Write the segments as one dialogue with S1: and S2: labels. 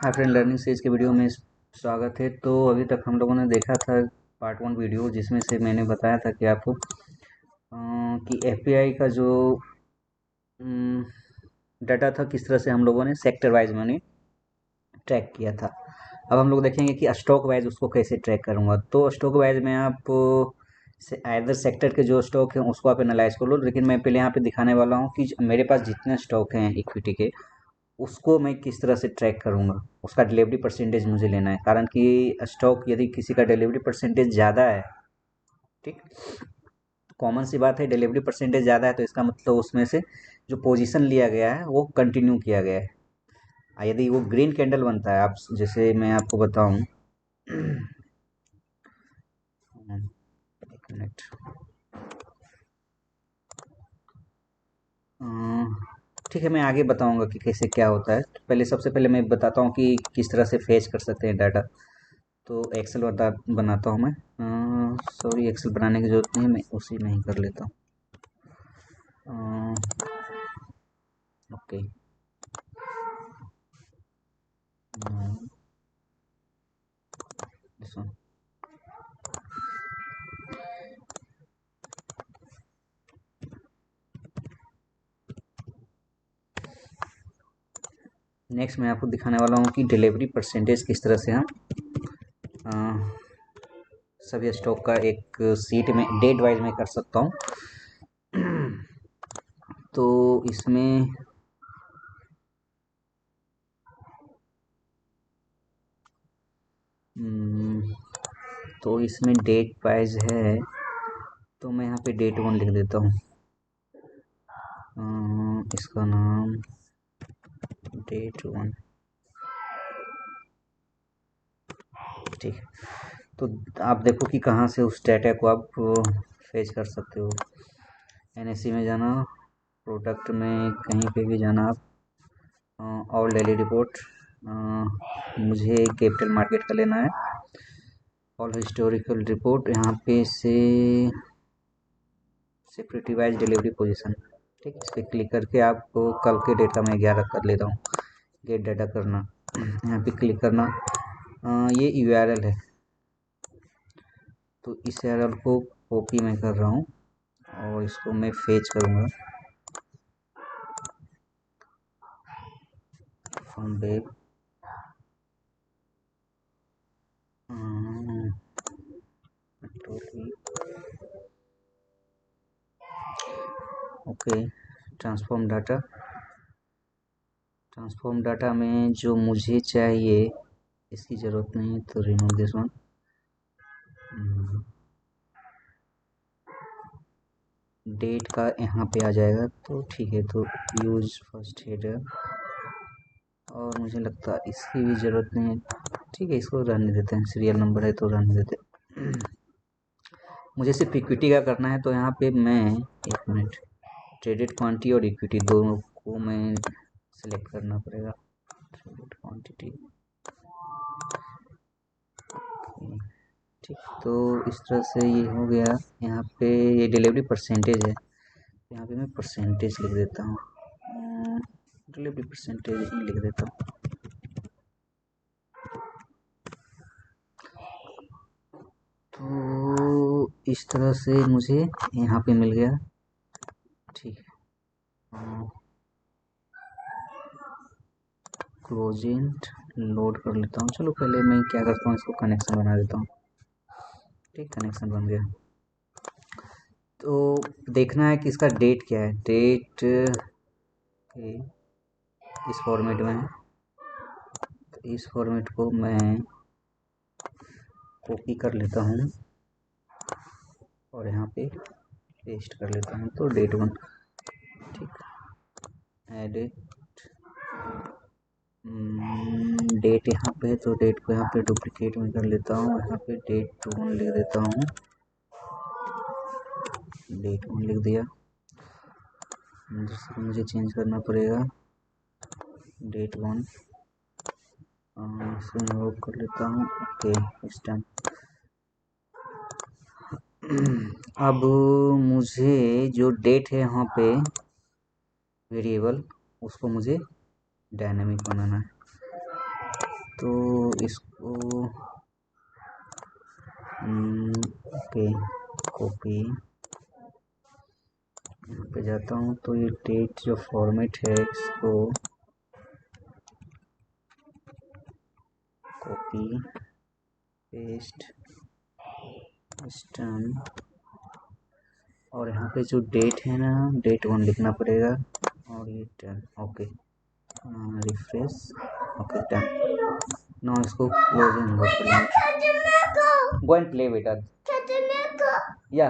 S1: Hi friend, learning says के video में स्वागत है। तो अभी तक हम लोगों ने देखा था पार्ट 1 वीडियो, जिसमें से मैंने बताया था कि आपको कि एफपीआई का जो डाटा था किस तरह से हम लोगों ने सेक्टर वाइज मैंने ट्रैक किया था। अब हम लोग देखेंगे कि स्टॉक वाइज उसको कैसे ट्रैक करूँगा। तो स्टॉक वाइज में आप आइदर सेक्टर के जो स्टॉक हैं उसको आप एनालाइज कर लो, लेकिन मैं पहले यहाँ पे दिखाने वाला हूँ कि मेरे पास जितने स्टॉक हैं इक्विटी के, उसको मैं किस तरह से ट्रैक करूँगा। उसका डिलीवरी परसेंटेज मुझे लेना है, कारण कि स्टॉक यदि किसी का डिलीवरी परसेंटेज ज़्यादा है, ठीक, कॉमन सी बात है, डिलीवरी परसेंटेज ज़्यादा है तो इसका मतलब उसमें से जो पोजीशन लिया गया है वो कंटिन्यू किया गया है। यदि वो ग्रीन कैंडल बनता है, आप जैसे मैं आपको बताऊं, एक मिनट, ठीक है, मैं आगे बताऊंगा कि कैसे क्या होता है। तो पहले सबसे पहले मैं बताता हूँ कि किस तरह से फेच कर सकते हैं डाटा। तो एक्सेल बनाता हूँ मैं। सॉरी, एक्सेल बनाने की ज़रूरत नहीं है, मैं उसी में ही कर लेता हूँ। ओके। This one. नेक्स्ट मैं आपको दिखाने वाला हूँ कि डिलीवरी परसेंटेज किस तरह से हम सभी स्टॉक का एक सीट में डेट वाइज में कर सकता हूँ। तो इसमें तो इसमें डेट वाइज है, तो मैं यहाँ पे डेट 1 लिख देता हूँ। इसका नाम डेट 1, ठीक है। तो आप देखो कि कहाँ से उस डाटा को आप फेच कर सकते हो। एनएससी में जाना, प्रोडक्ट में कहीं पे भी जाना आप, और डेली रिपोर्ट, मुझे कैपिटल मार्केट का लेना है। ऑल हिस्टोरिकल रिपोर्ट, यहाँ पे से सिक्योरिटी वाइज डिलीवरी पोजीशन, ठीक, इस पर क्लिक करके आपको कल के डेट का मैं 11 कर लेता हूँ। गेट डाटा करना, यहाँ पे क्लिक करना। ये यूआरएल है, तो इस यूआरएल को कॉपी मैं कर रहा हूँ और इसको मैं फेच करूँगा from web. Okay, transform data. Transform data में जो मुझे चाहिए, इसकी ज़रूरत नहीं, तो रिमूव दिस वन। डेट का यहाँ पे आ जाएगा, तो ठीक है। तो यूज फर्स्ट हेडर, और मुझे लगता है इसकी भी ज़रूरत नहीं है, ठीक है, इसको रहने देते हैं। सीरियल नंबर है तो रहने देते हैं। मुझे सिर्फ इक्विटी का करना है, तो यहाँ पे मैं, एक मिनट, ट्रेडेड क्वांटिटी और इक्विटी दोनों को मैं सिलेक्ट करना पड़ेगा। ट्रेडेड क्वांटिटी, ठीक। तो इस तरह से ये हो गया। यहाँ पे ये डिलीवरी परसेंटेज है, यहाँ पे मैं परसेंटेज लिख देता हूँ, डिलीवरी परसेंटेज ही लिख देता हूँ। तो इस तरह से मुझे यहाँ पे मिल गया, ठीक है। क्लोजेंट लोड कर लेता हूँ। चलो पहले मैं क्या करता हूँ, इसको कनेक्शन बना देता हूँ, ठीक, कनेक्शन बन गया। तो देखना है कि इसका डेट क्या है। डेट इस फॉर्मेट में है, तो इस फॉर्मेट को मैं कॉपी कर लेता हूँ और यहाँ पे पेस्ट कर लेता हूँ। तो डेट 1, ठीक, एडिट डेट यहाँ पे है, तो डेट को यहाँ पे डुप्लीकेट में कर लेता हूँ, यहाँ पे डेट 1 लिख देता हूँ, डेट 1 लिख दिया। मुझे चेंज करना पड़ेगा, डेट 1, इसको मैं वर्क कर लेता हूँ। ओके, इस टाइम अब मुझे जो डेट है यहाँ पे वेरिएबल, उसको मुझे डायनामिक बनाना है। तो इसको ओके, कॉपी यहाँ पे जाता हूँ, तो ये डेट जो फॉर्मेट है इसको कॉपी पेस्ट सिस्टम, और यहाँ पे जो डेट है ना, डेट 1 लिखना पड़ेगा, और ये 10। Okay, refresh, okay done. Now इसको क्लोज एंड गो करेंगे। गो एंड प्ले बेटा, या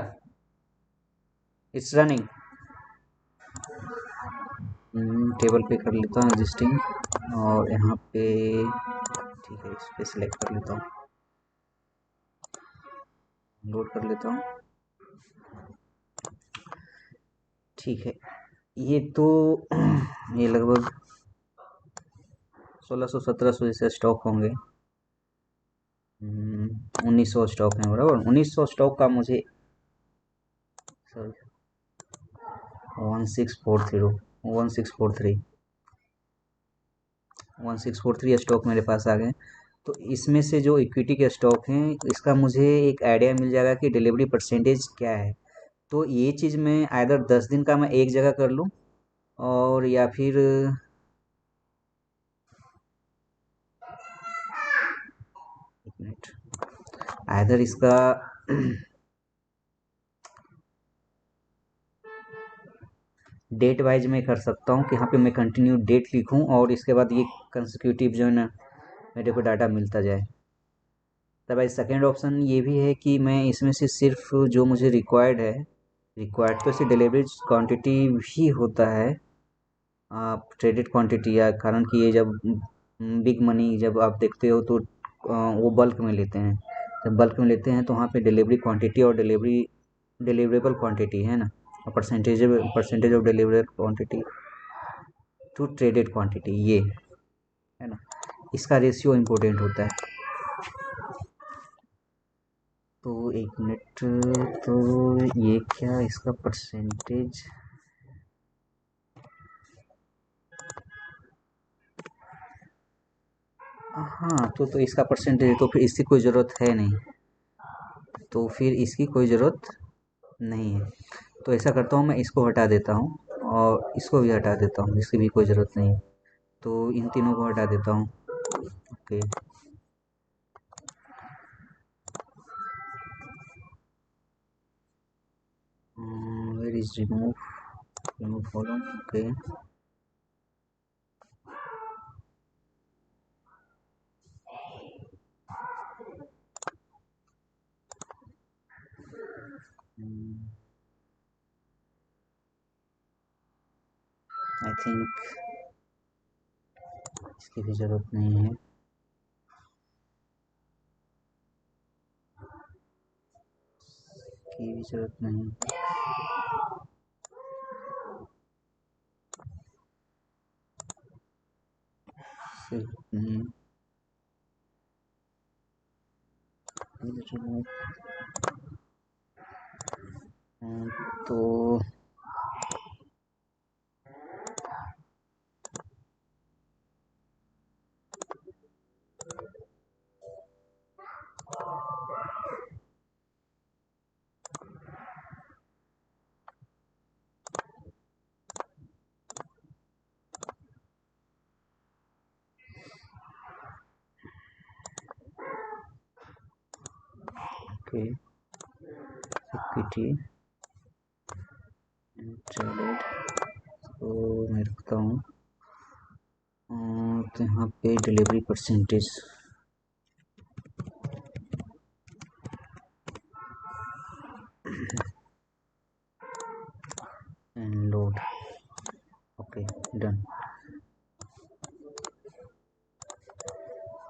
S1: इट्स रनिंग। टेबल पे कर लेता हूँ एग्जिस्टिंग, और यहाँ पे ठीक है, इस पे सिलेक्ट कर लेता हूँ, लोड कर लेता हूँ। ठीक है, ये तो ये लगभग 1600-1700 जैसे स्टॉक होंगे। 1900 स्टॉक है बराबर। 1900 स्टॉक का मुझे, सॉरी, 1640 1643 1643 स्टॉक मेरे पास आ गए। तो इसमें से जो इक्विटी के स्टॉक हैं, इसका मुझे एक आइडिया मिल जाएगा कि डिलीवरी परसेंटेज क्या है। तो ये चीज़ मैं आइदर 10 दिन का मैं एक जगह कर लूँ, और या फिर एक मिनट, आइदर इसका डेट वाइज मैं कर सकता हूँ कि यहाँ पे मैं कंटिन्यू डेट लिखूँ, और इसके बाद ये कंसेक्यूटिव जो है ना मेरे को डाटा मिलता जाए। तब भाई सेकेंड ऑप्शन ये भी है कि मैं इसमें से सिर्फ जो मुझे रिक्वायर्ड है, रिक्वायर्ड तो इसे डिलीवरी क्वांटिटी भी होता है, आप ट्रेडेड क्वांटिटी, या कारण कि ये जब बिग मनी जब आप देखते हो तो वो बल्क में लेते हैं। जब बल्क में लेते हैं तो वहाँ पे डिलीवरी क्वांटिटी और डिलीवरेबल क्वांटिटी है ना, और percentage of deliverable quantity to traded quantity, ये है ना, इसका रेशियो इम्पोर्टेंट होता है। तो एक मिनट, तो ये क्या इसका परसेंटेज, हाँ, तो इसका परसेंटेज, तो फिर इसकी कोई ज़रूरत है नहीं, तो फिर इसकी कोई ज़रूरत नहीं है। तो ऐसा करता हूँ, मैं इसको हटा देता हूँ, और इसको भी हटा देता हूँ, इसकी भी कोई ज़रूरत नहीं। तो इन तीनों को हटा देता हूँ। Okay, where is remove column, okay. I think इसकी भी ज़रूरत नहीं है। की भी ज़रूरत नहीं, सिर्फ रिमूव, तो ओके, इक्विटी ट्रेडेड, तो मैं रखता हूँ, तो यहाँ पे delivery percentage, and load, okay done.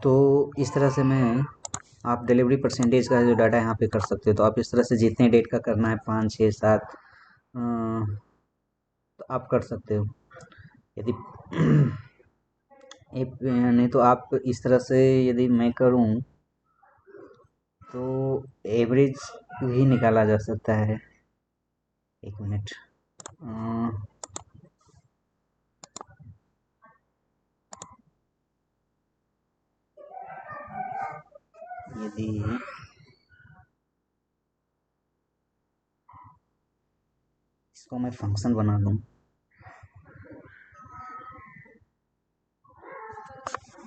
S1: तो इस तरह से मैं, आप डिलीवरी परसेंटेज का जो डाटा यहाँ पे कर सकते हो, तो आप इस तरह से जितने डेट का करना है, 5 6 7, तो आप कर सकते हो। यदि नहीं तो आप इस तरह से यदि मैं करूँ तो एवरेज भी निकाला जा सकता है। एक मिनट, यदि इसको मैं फंक्शन बना दूं,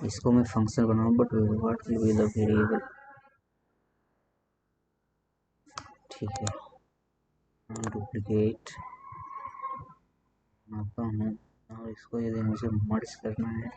S1: इसको मैं फंक्शन बनाऊं, but what will be the variable, ठीक है, डुप्लीकेट बनाता हूँ और इसको यदि मुझे मर्ज करना है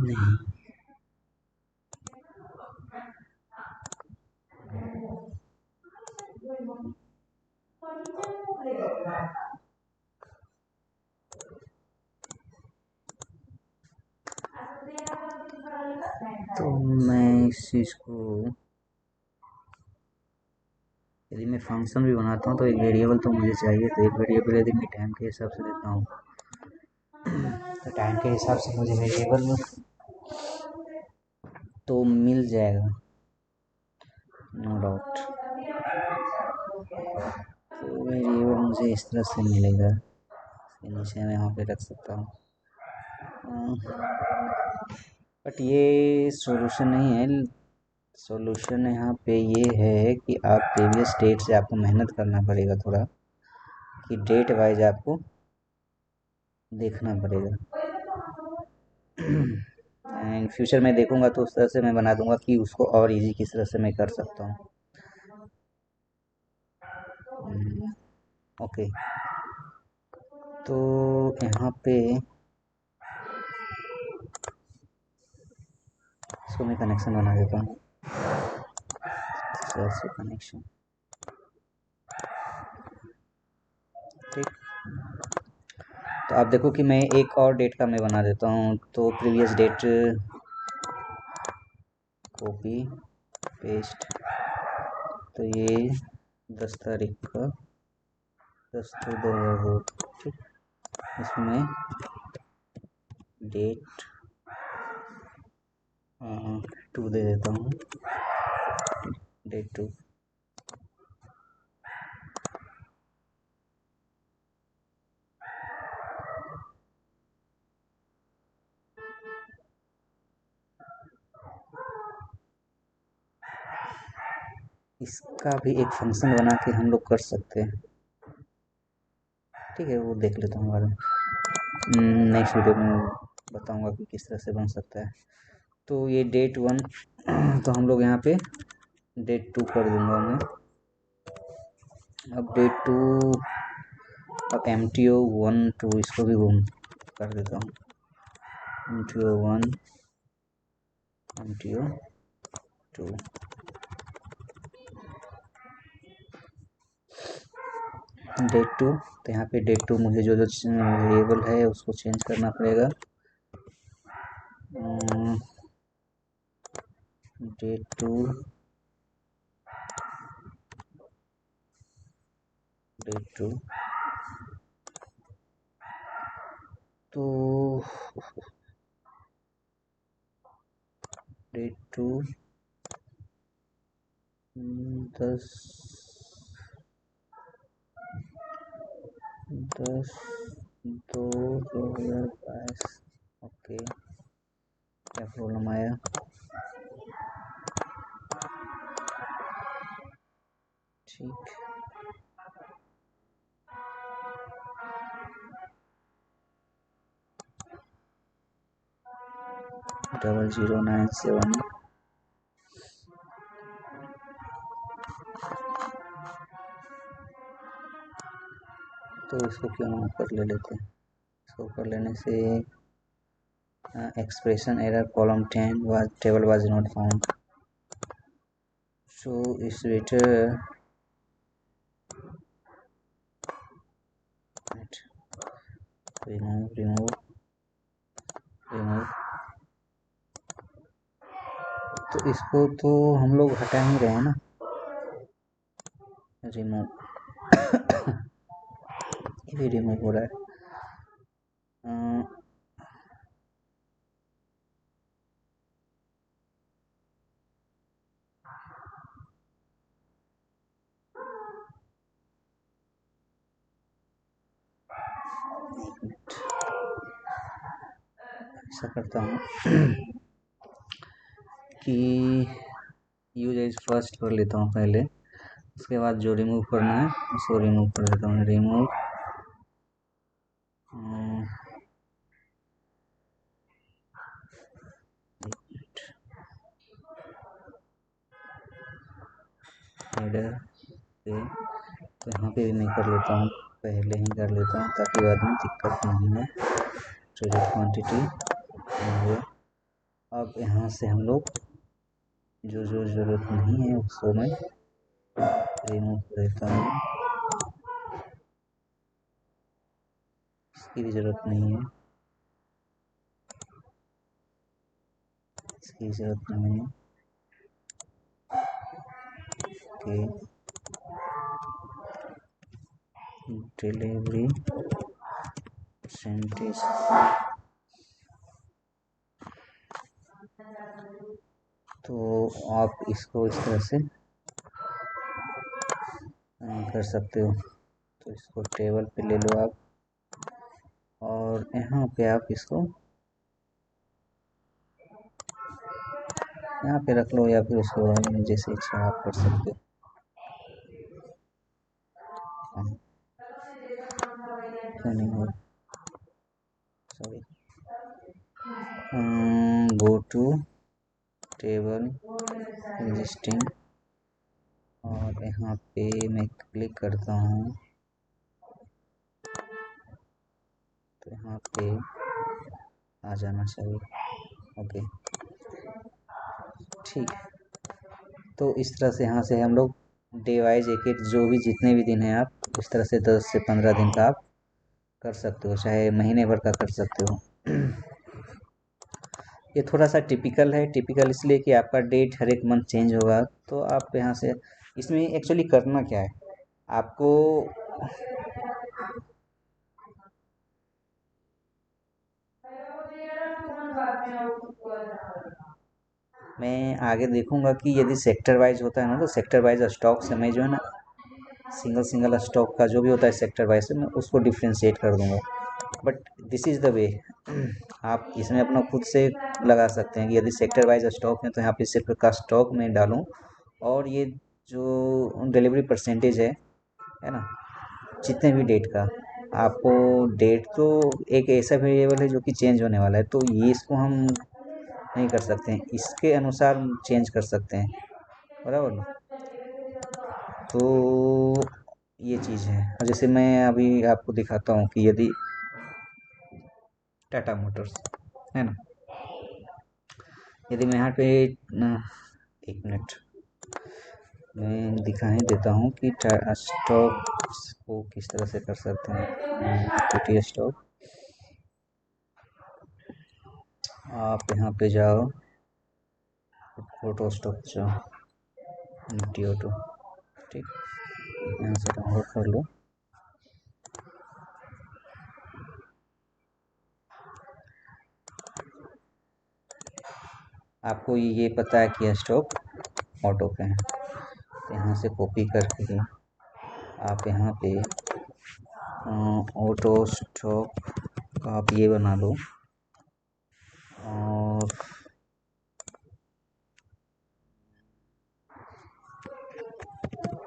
S1: नहीं, तो मैं इस चीज़ को, यदि मैं फंक्शन भी बनाता हूँ तो एक वेरिएबल तो मुझे चाहिए, तो एक वेरिएबल यदि मैं टाइम के हिसाब से देता हूँ तो टाइम के हिसाब से मुझे वेरिएबल तो मिल जाएगा, नो डाउट। तो वेरिएबल मुझे इस तरह से मिलेगा, नीचे मैं यहाँ पे रख सकता हूँ, बट ये सॉल्यूशन नहीं है। सॉल्यूशन यहाँ पे ये है कि आप प्रीवियस डेट से आपको मेहनत करना पड़ेगा थोड़ा, कि डेट वाइज आपको देखना पड़ेगा। एंड फ्यूचर में देखूंगा तो उस तरह से मैं बना दूंगा कि उसको और इजी किस तरह से मैं कर सकता हूँ। ओके, तो यहाँ पे इसको मैं कनेक्शन बना देता हूँ, कनेक्शन, ठीक। तो आप देखो कि मैं एक और डेट का मैं बना देता हूँ, तो प्रीवियस डेट कॉपी पेस्ट, तो ये 10 तारीख का 10/2/2002, ठीक। इसमें डेट 2 दे देता हूँ, डेट 2। इसका भी एक फंक्शन बना के हम लोग कर सकते हैं, ठीक है, वो देख लेता हूँ बाद में, नेक्स्ट वीडियो में बताऊंगा कि किस तरह से बन सकता है। तो ये डेट 1 तो हम लोग यहाँ पे डेट 2 कर दूंगा मैं। अब डेट 2, अब MTO1 2 इसको भी घूम कर देता हूँ, MTO1 MTO2, डेट 2। तो यहाँ पे डेट 2 मुझे जो जो वेरिएबल है उसको चेंज करना पड़ेगा, डेट 2 डेट 2, तो डेट 2 10 10/2/2022। ओके, क्या प्रॉब्लम आया? ठीक, 0097। तो इसको क्यों ना ऊपर ले लेते हैं, इसको ऊपर लेने से expression error column 10 was table was not found, so it's better remove remove remove. तो इसको तो हम लोग हटा ही रहे हैं ना, रिमूव। ये भी रिमूव हो रहा है। ऐसा करता हूँ कि यूज एज फर्स्ट कर लेता हूँ पहले, उसके बाद जो रिमूव करना है उसको रिमूव कर देता हूँ। रिमूव हेडर पे, तो यहाँ पे भी मैं कर लेता हूँ, पहले ही कर लेता हूँ ताकि बाद में दिक्कत नहीं हो। ट्रेडेड क्वांटिटी हो। अब यहाँ से हम लोग जो जो ज़रूरत नहीं है उसको मैं रिमूव कर देता हूँ, इसकी भी ज़रूरत नहीं है, इसकी ज़रूरत नहीं है। ओके, डिलीवरी परसेंटेज, तो आप इसको इस तरह से कर सकते हो। तो इसको टेबल पे ले लो आप, और यहाँ पे आप इसको यहाँ पे रख लो, या फिर उसको जैसे इच्छा आप कर सकते हो। क्यों नहीं हो, sorry. Go to table existing, और यहाँ पे मैं क्लिक करता हूँ तो यहाँ पे आ जाना चाहिए। ओके, ठीक। तो इस तरह से यहाँ से हम लोग डे वाइज एक एक जो भी जितने भी दिन हैं आप इस तरह से 10 से 15 दिन का आप कर सकते हो, चाहे महीने भर का कर सकते हो। ये थोड़ा सा टिपिकल है, टिपिकल इसलिए कि आपका डेट हर एक मंथ चेंज होगा। तो आप यहाँ से इसमें एक्चुअली करना क्या है आपको, मैं आगे देखूंगा कि यदि सेक्टर वाइज होता है ना, तो सेक्टर वाइज स्टॉक से मैं जो है ना सिंगल सिंगल स्टॉक का जो भी होता है सेक्टर वाइज से मैं उसको डिफ्रेंशिएट कर दूंगा। But this is the way. आप इसमें अपना खुद से लगा सकते हैं कि यदि सेक्टर वाइज स्टॉक है तो यहाँ पे सिर्फ का स्टॉक में डालूं, और ये जो डिलीवरी परसेंटेज है ना, जितने भी डेट का आपको, डेट तो एक ऐसा वेरिएबल है जो कि चेंज होने वाला है, तो ये इसको हम नहीं कर सकते हैं, इसके अनुसार चेंज कर सकते हैं, बराबर ना। तो ये चीज़ है। और जैसे मैं अभी आपको दिखाता हूँ कि यदि टाटा मोटर्स है ना, यदि मैं यहाँ पे एक मिनट मैं दिखा ही देता हूँ कि स्टॉक को किस तरह से कर सकते हैं। इक्विटी स्टॉक, आप यहाँ पे जाओ, ऑटो स्टॉक जाओ, निफ्टी ऑटो, ठीक, यहाँ से डाउनलोड कर लो। आपको ये पता है कि स्टॉक ऑटो पे है, तो यहाँ से कॉपी करके आप यहाँ पे ऑटो स्टॉक का आप ये बना लो, और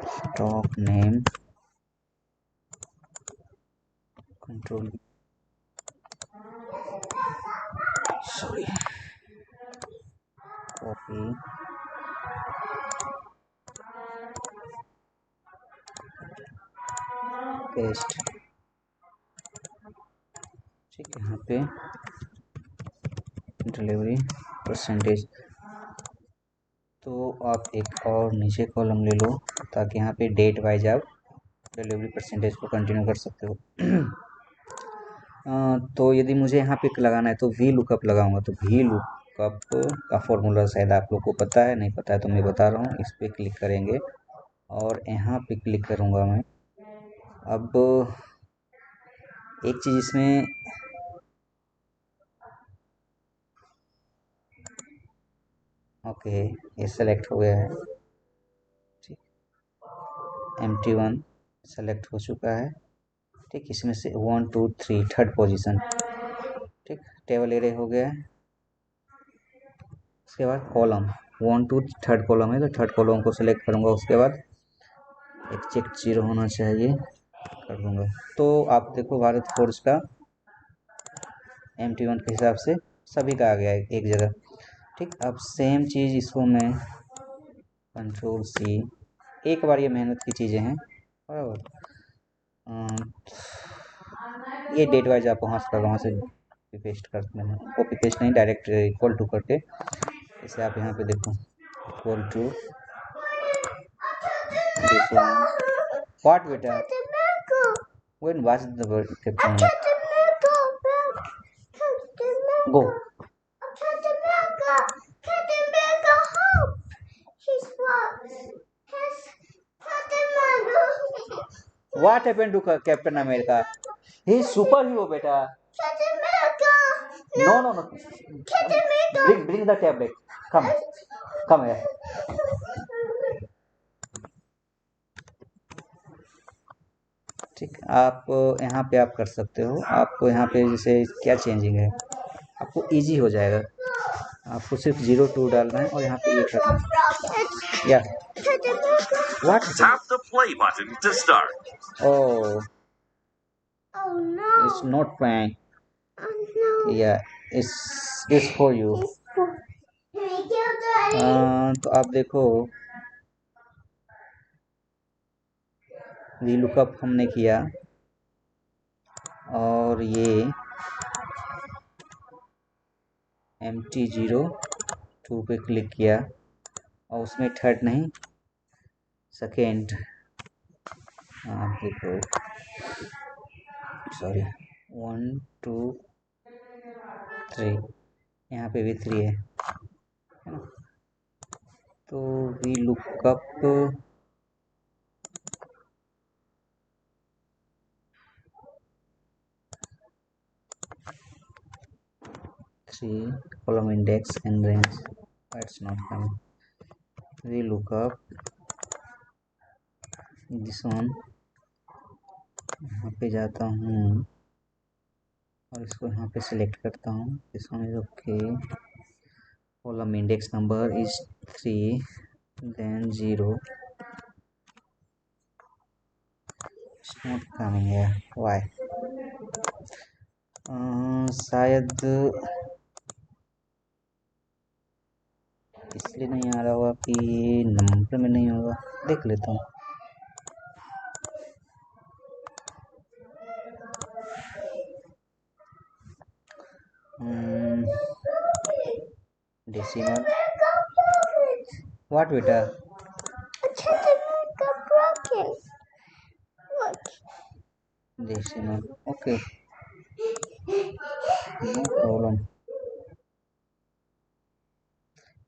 S1: stock name control, sorry, copy paste, ठीक है। यहाँ पे डिलीवरी परसेंटेज, तो आप एक और नीचे कॉलम ले लो ताकि यहाँ पे डेट वाइज आप डिलीवरी परसेंटेज को कंटिन्यू कर सकते हो। तो यदि मुझे यहाँ पे लगाना है तो वी लुकअप लगाऊंगा, तो वी लुकअप का फॉर्मूला शायद आप लोग को पता है, नहीं पता है तो मैं बता रहा हूँ। इस पे क्लिक करेंगे और यहाँ पे क्लिक करूँगा मैं। अब एक चीज़ इसमें ओके, ये सेलेक्ट हो गया है, ठीक। MT1 सेलेक्ट हो चुका है, ठीक। इसमें से 1 2 3 थर्ड पोजीशन, ठीक। टेबल एरे हो गया है। उसके बाद कॉलम 1 2 थर्ड कॉलम है, तो थर्ड कॉलम को सिलेक्ट करूँगा। उसके बाद एक चेक 0 होना चाहिए, कर दूंगा। तो आप देखो भारत फोर्स का MT1 के हिसाब से सभी का आ गया है एक जगह, ठीक। अब सेम चीज़ इसको मैं Ctrl+C, एक बार ये मेहनत की चीज़ें हैं बराबर। ये डेट वाइज आप वहाँ से पेस्ट करते हैं, कॉपी पेस्ट नहीं, डायरेक्ट इक्वल टू करके इसे आप यहाँ पे देखो, equal to this one. What बेटा, when was the word captain go? What happened to Captain America? He is superhero, beta. No, no, no. Bring the tablet. Come here. ठीक, आप यहाँ पे आप कर सकते हो। आपको यहाँ पे जैसे क्या चेंजिंग है, आपको इजी हो जाएगा। आपको सिर्फ 0 2 डालना है और यहाँ पे ये करना है। या what,
S2: Tap the play button to start.
S1: oh
S3: Oh no.
S1: it's not playing.
S3: Oh no.
S1: Yeah, it's for you. तो आप देखो, वी लुकअप हमने किया और ये MT02 पे क्लिक किया और उसमें थर्ड नहीं, सेकेंड, देखो सॉरी 1 2 3, यहाँ पे भी 3 है ना। तो V lookup 3 column index and range, that's not coming. We look up this one, यहाँ पे जाता हूँ और इसको यहाँ पे सिलेक्ट करता हूँ। This one is okay, column index number is 3 then 0, it's not coming here, why? शायद इसलिए नहीं आ रहा होगा कि नंबर में नहीं होगा, देख लेता हूँ। डेसिमल व्हाट बेटा, decimal okay, no problem.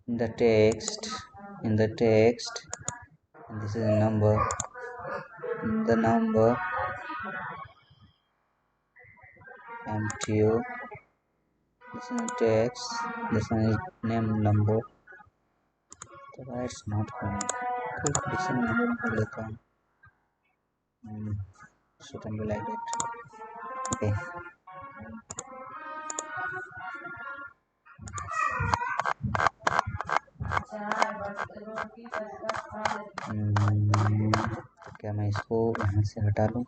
S1: In the text, and this is a number, the number MTO, this is text, this one is name number, so it's not coming. Cool, this is number कर लेता हूँ, shouldn't be like that, okay. क्या मैं इसको यहाँ से हटा लूँ?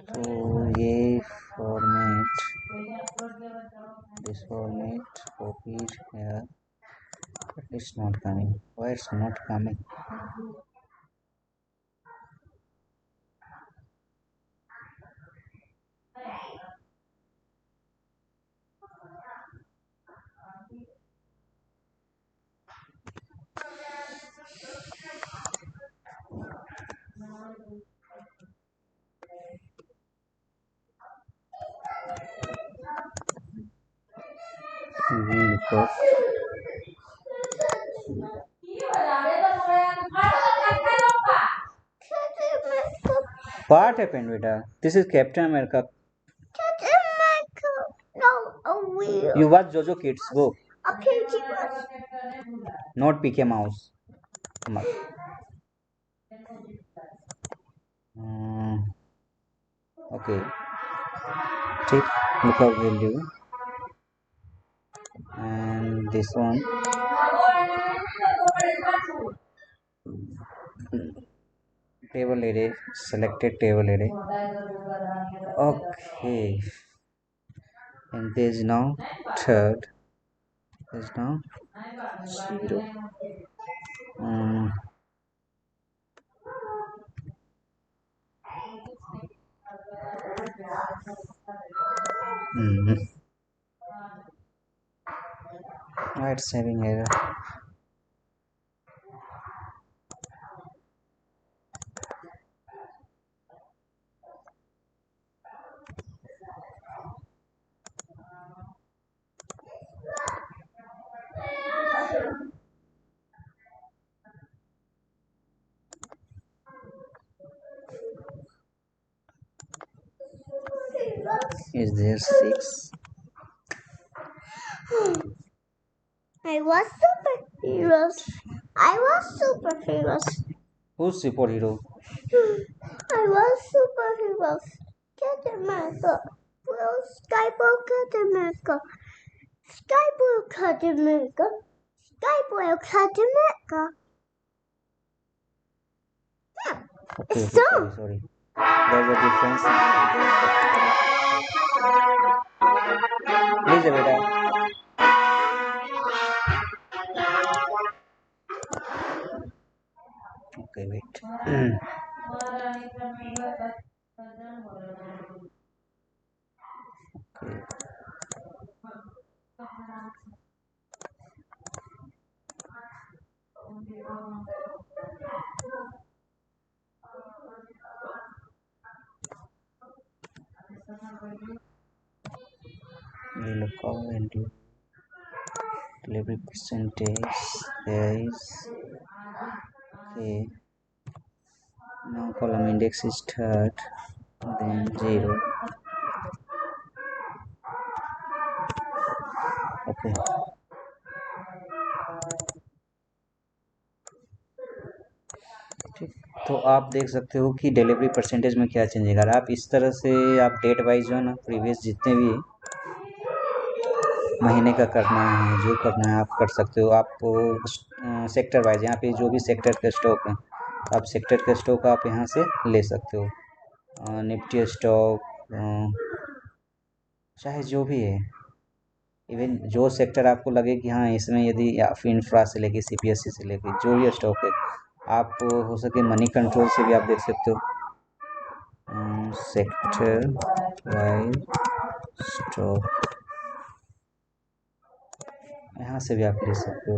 S1: तो ये format, this format copied here, but it's not coming. Why it's not coming? Look. What happened, beta? This is Captain America.
S3: Captain America. No, a wheel.
S1: You watch Jojo Kids. Go.
S3: Okay, Jesus.
S1: Not PK Mouse. Okay. Take lookup value and this one table array, selected table array. Okay, and this is now third. This is now 0. Right, saving error. Is there 6?
S3: I was superheroes. I was superheroes.
S1: Who's superhero?
S3: I was superheroes. Captain America. Well, Skyboy Captain America. Skyboy Captain America. Skyboy Captain America.
S1: Okay,
S3: So,
S1: sorry. There's a difference. Please, beta. Okay, wait. Okay. We look all into delivery percentage. There is okay. Now column index is third, then 0. Okay. ठीक, तो आप देख सकते हो कि delivery percentage में क्या change है। आप इस तरह से आप डेट वाइज जो है ना प्रीवियस जितने भी महीने का करना है जो करना है आप कर सकते हो। आप सेक्टर वाइज यहाँ पे जो भी सेक्टर के स्टॉक हैं आप सेक्टर के स्टॉक आप यहाँ से ले सकते हो। निफ्टी स्टॉक चाहे जो भी है, इवन जो सेक्टर आपको लगे कि हाँ इसमें यदि आप इंफ्रा से लेके CPSE से लेके जो भी स्टॉक है आप हो सके मनी कंट्रोल से भी आप देख सकते हो। सेक्टर वाइज स्टॉक यहाँ से भी आप ले सकते हो।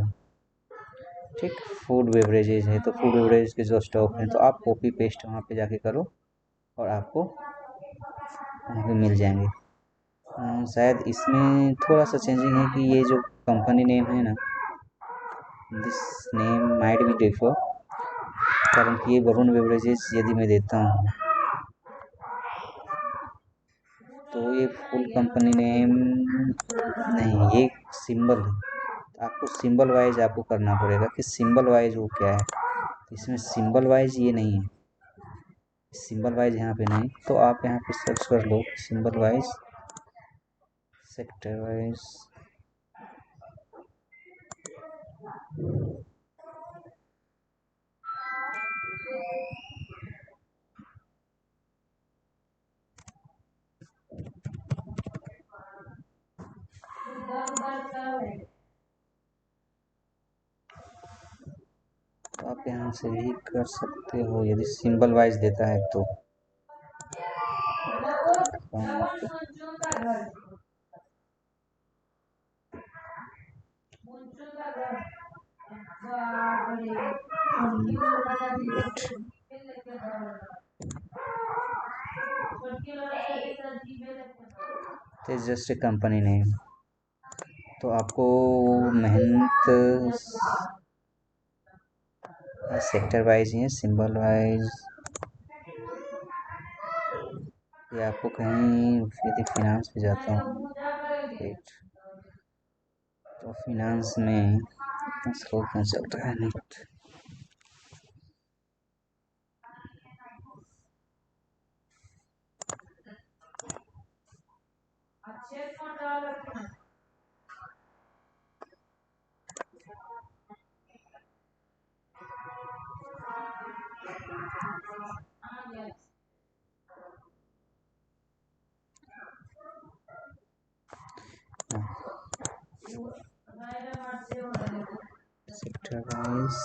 S1: ठीक, फूड बेवरेजेज है तो फूड बेवरेज के जो स्टॉक हैं तो आप कॉपी पेस्ट वहाँ पे जाके करो और आपको वहाँ पे मिल जाएंगे। शायद इसमें थोड़ा सा चेंजिंग है कि ये जो कंपनी नेम है ना this name might be differ, कारण कि ये वरुण बेवरेजेस यदि मैं देता हूँ तो ये फुल कंपनी नेम नहीं, ये सिंबल है। आपको सिंबल वाइज आपको करना पड़ेगा कि सिंबल वाइज वो क्या है। तो इसमें सिंबल वाइज ये नहीं है, सिंबल वाइज यहाँ पे नहीं, तो आप यहाँ पे सर्च कर लो सिंबल वाइज सेक्टर वाइज। तो आप यहाँ से भी कर सकते हो यदि सिंबल वाइज देता है तो। It's just a company name. तो आपको मेहनत सेक्टर वाइज ही है, सिंबल वाइज, या आपको कहीं यदि फिनांस पे जाता हूँ, वेट, तो फिनांस में स्लो क्यों चल रहा है नेट। सेक्टर वाइज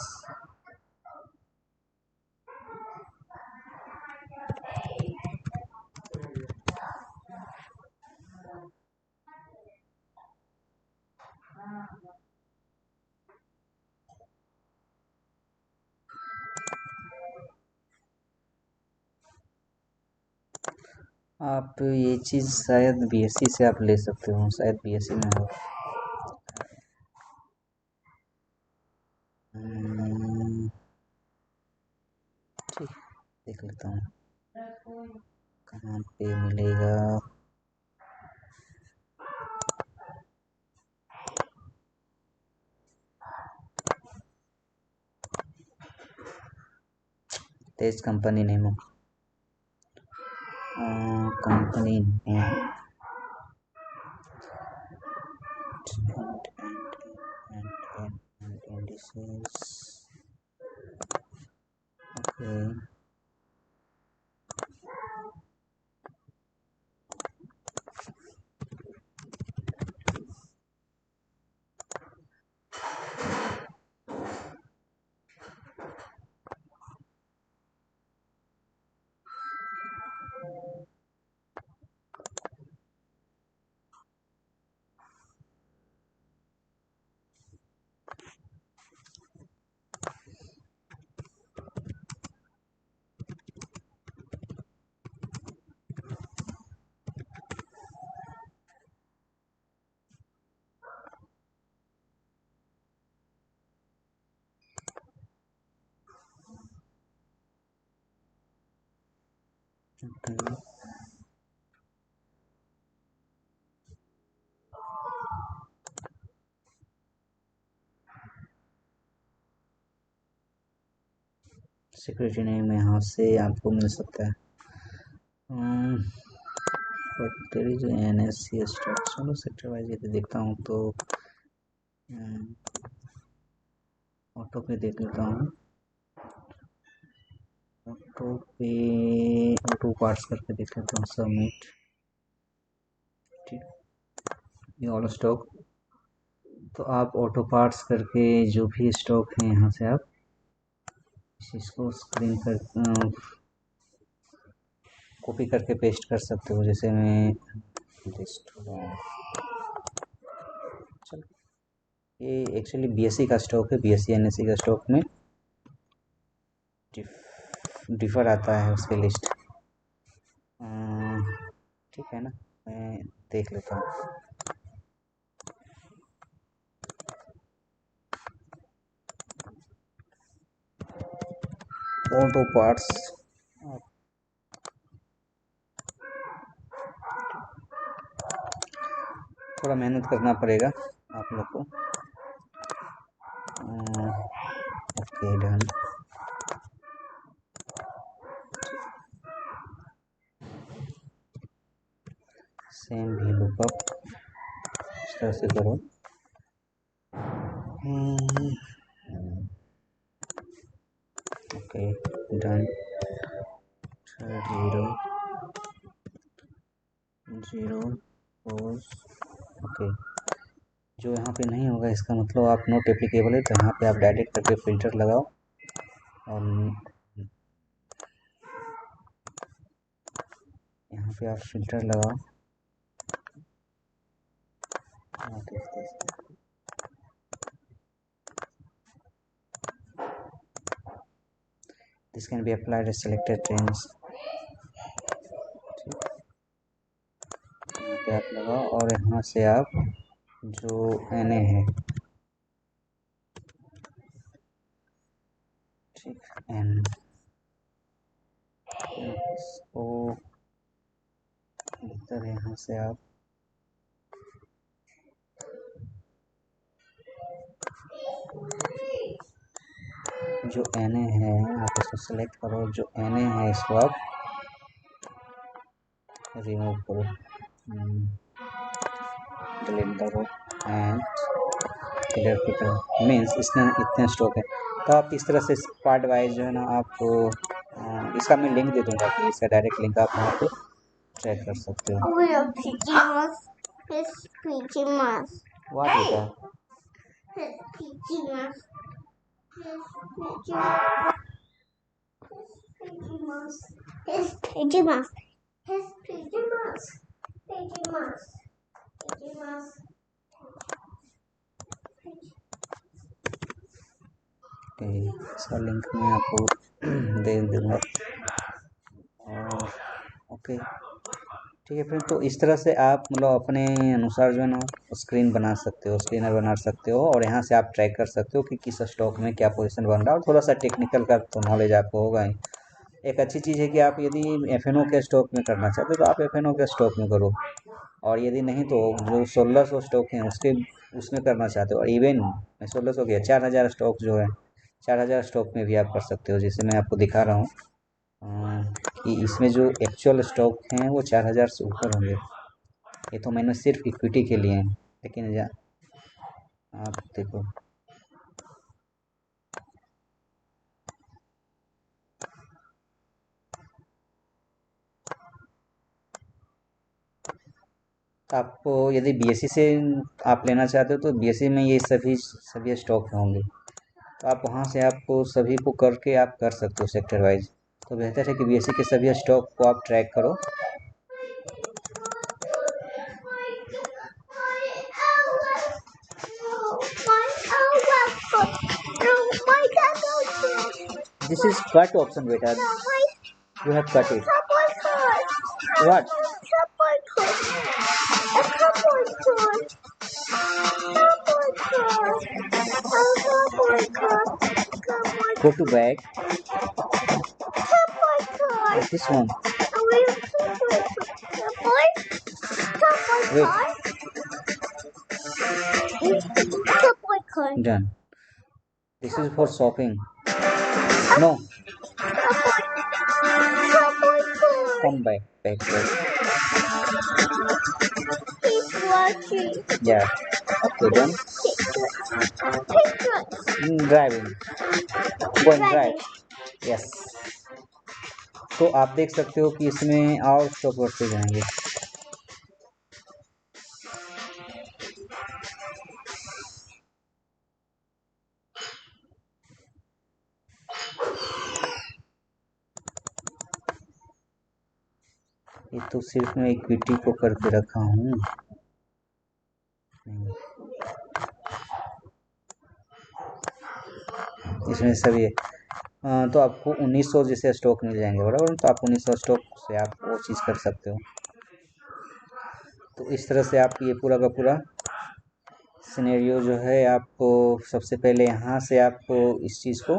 S1: आप ये चीज़ शायद बीएससी से आप ले सकते हो, शायद बीएससी में हो। ठीक, देख लेता हूँ कहाँ पे मिलेगा। तेज कंपनी नेम हो, company name and indices. Okay. Okay. Security name यहाँ से आपको मिल सकता है। तेरी जो एन एस सी स्टॉक, चलो सेक्टर वाइज यदि देखता हूँ तो ऑटो पे देख लेता हूँ। ऑटो पे ऑटो पार्ट्स करके देख लेता हूँ, सबमिट। ठीक, ये ऑल स्टॉक। तो आप ऑटो पार्ट्स करके जो भी स्टॉक है यहाँ से आप इसको स्क्रीन कर कॉपी करके पेस्ट कर सकते हो। जैसे मैं चलो, ये एक्चुअली बीएससी का स्टॉक है, बीएससी एनएससी का स्टॉक में डिफर आता है उसकी लिस्ट। ठीक है ना, मैं देख लेता हूँ। ऑल दो पार्ट्स थोड़ा मेहनत करना पड़ेगा आप लोग को। Okay, done. सेम भी लुकअप इस तरह से करो। Okay, done. 0 0 ओके। जो यहाँ पे नहीं होगा इसका मतलब आप नोट एप्लीकेबल है, तो यहाँ पे आप डायरेक्ट करके फिल्टर लगाओ और यहाँ पे आप फिल्टर लगाओ। This can be applied as selected trains। यहाँ पे आप लगाओ और यहाँ से आप जो एन है, ठीक, एन, इसको इधर यहाँ से आप जो एन है आप इसको सेलेक्ट करो, जो एन है इसको आप रिमूव करो, डिलीट करो एंड क्लियर करो, मीन्स इतने स्टॉक है। तो आप इस तरह से पार्ट वाइज जो है ना आप इसका मैं लिंक दे दूंगा कि इसका डायरेक्ट लिंक आप वहाँ पे ट्रैक कर सकते हो। वाट बेटा, इसका लिंक मैं आपको दे दूंगा। और ओके, ठीक है फ्रेंड, तो इस तरह से आप मतलब अपने अनुसार जो है ना स्क्रीन बना सकते हो, स्क्रीनर बना सकते हो, और यहाँ से आप ट्रैक कर सकते हो कि किस स्टॉक में क्या पोजीशन बन रहा है। और थोड़ा सा टेक्निकल का तो नॉलेज आपको होगा ही। एक अच्छी चीज़ है कि आप यदि एफ के स्टॉक में करना चाहते हो तो आप एफ के स्टॉक में करो, और यदि नहीं तो जो 1600 स्टॉक हैं उसमें करना चाहते हो, और इवन 1600 क्या 4000 स्टॉक जो है 4000 स्टॉक में भी आप कर सकते हो। जैसे मैं आपको दिखा रहा हूँ कि इसमें जो एक्चुअल स्टॉक हैं वो 4000 से ऊपर होंगे। ये तो मैंने सिर्फ इक्विटी के लिए हैं, लेकिन आप देखो आपको यदि बीएससी से आप लेना चाहते हो तो बीएससी में ये सभी स्टॉक होंगे, तो आप वहाँ से आपको सभी को करके आप कर सकते हो सेक्टर वाइज। तो बेहतर है कि बीएससी के सभी स्टॉक को आप ट्रैक करो। दिस इज कट ऑप्शन बेटा, you have cut it. What? Go to back. This one. Wait. Done. This is for shopping. No. Come back. Back. He's watching. Yeah. Okay, done. Driving. Go and drive. Yes. तो आप देख सकते हो कि इसमें और stock बढ़ते जाएंगे। ये तो सिर्फ मैं इक्विटी को करके रखा हूँ। इसमें सभी है। तो आपको 1900 जैसे स्टॉक मिल जाएंगे बराबर, तो आप 1900 स्टॉक से आप वो चीज़ कर सकते हो। तो इस तरह से आप ये पूरा का पूरा सिनेरियो जो है आपको सबसे पहले यहाँ से आपको इस चीज़ को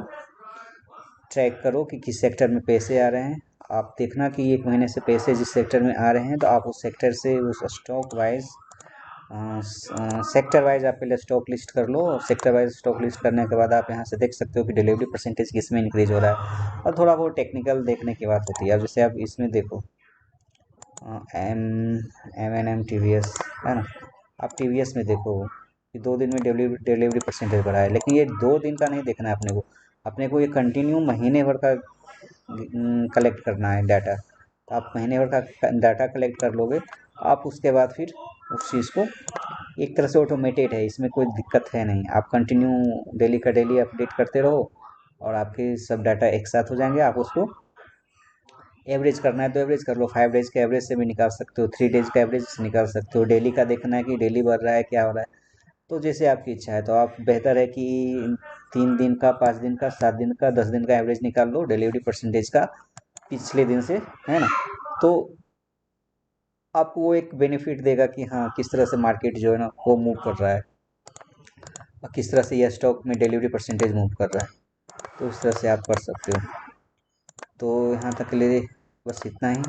S1: ट्रैक करो कि किस सेक्टर में पैसे आ रहे हैं। आप देखना कि एक महीने से पैसे जिस सेक्टर में आ रहे हैं तो आप उस सेक्टर से उस स्टॉक वाइज सेक्टर वाइज आप पहले स्टॉक लिस्ट कर लो। सेक्टर वाइज स्टॉक लिस्ट करने के बाद आप यहाँ से देख सकते हो कि डिलीवरी परसेंटेज किस में इंक्रीज हो रहा है, और थोड़ा बहुत टेक्निकल देखने की बात होती है। अब जैसे आप इसमें देखो एम टी वी एस है ना, आप टी वी एस में देखो कि 2 दिन में डिलीवरी परसेंटेज बढ़ा है, लेकिन ये 2 दिन का नहीं देखना है अपने को ये कंटिन्यू महीने भर का कलेक्ट करना है डाटा। तो आप महीने भर का डाटा कलेक्ट कर लोगे, आप उसके बाद फिर उस चीज़ को एक तरह से ऑटोमेटेड है, इसमें कोई दिक्कत है नहीं। आप कंटिन्यू डेली का डेली अपडेट करते रहो और आपके सब डाटा एक साथ हो जाएंगे। आप उसको एवरेज करना है तो एवरेज कर लो, 5 डेज का एवरेज से भी निकाल सकते हो, 3 डेज का एवरेज से निकाल सकते हो। डेली का देखना है कि डेली बढ़ रहा है क्या हो रहा है, तो जैसे आपकी इच्छा है। तो आप बेहतर है कि 3 दिन का, 5 दिन का, 7 दिन का, 10 दिन का एवरेज निकाल लो डिलीवरी परसेंटेज का पिछले दिन से, है ना। तो आपको वो एक बेनिफिट देगा कि हाँ किस तरह से मार्केट जो है ना वो मूव कर रहा है और किस तरह से यह स्टॉक में डिलीवरी परसेंटेज मूव कर रहा है। तो इस तरह से आप कर सकते हो। तो यहाँ तक के लिए बस इतना ही,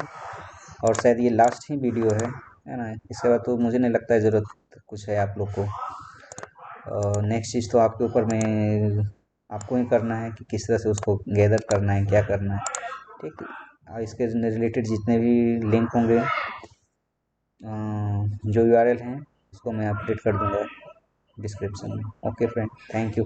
S1: और शायद ये लास्ट ही वीडियो है ना। इसके बाद तो मुझे नहीं लगता है ज़रूरत कुछ है आप लोग को। नेक्स्ट चीज़ तो आपके ऊपर में आपको ही करना है कि किस तरह से उसको गैदर करना है, क्या करना है। ठीक है, और इसके रिलेटेड जितने भी लिंक होंगे, जो यूआरएल हैं, उसको मैं अपडेट कर दूंगा डिस्क्रिप्शन में। Okay friend, thank you.